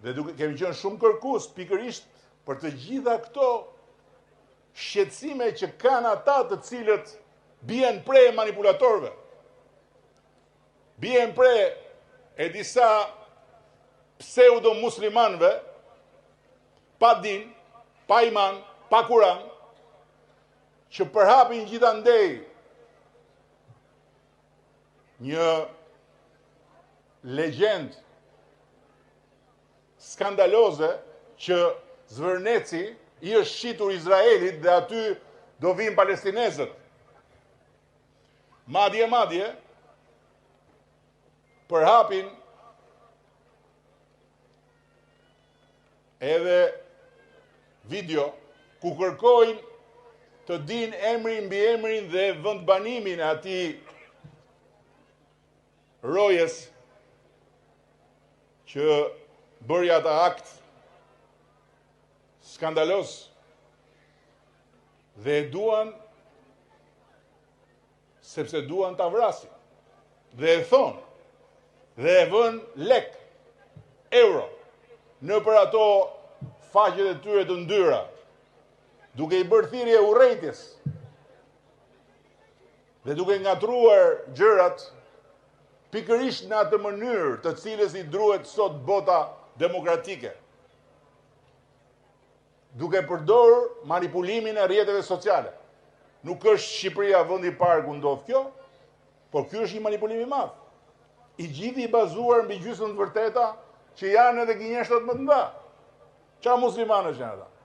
Dhe kemi qenë shumë kërkues pikërisht për të gjitha këto shqetësime që kanë ata të cilët bien pre manipulatorëve. Bien pre e disa pseudo muslimanëve, pa din, pa iman, pa kuran, që përhapin gjithandej një legjend skandaloze që Zvërneci i është shitur Izraelit dhe aty do vinë palestinezët. Madje, përhapin edhe video ku kërkojnë të din emrin mbi emrin dhe vendbanimin e atij rojes që bëri ata akt skandalos dhe duan, sepse duan ta vrasin. Dhe e thonë, dhe e vën lek, euro, në për ato faqet e tyre të ndyra, duke i bërë thirrje urrejtjes dhe duke ngatruar gjërat pikërisht në atë mënyrë të cilës i druhet sot bota demokratike, duke përdorur manipulimin e rrjeteve sociale. Nuk është Shqipëria vendi i parë ku ndodh kjo, por ky është një manipulim i madh. I gjithë i bazuar mbi gjysmën të vërteta që janë edhe gënjeshtat më të mëdha. Çfarë muslimanësh janë ata?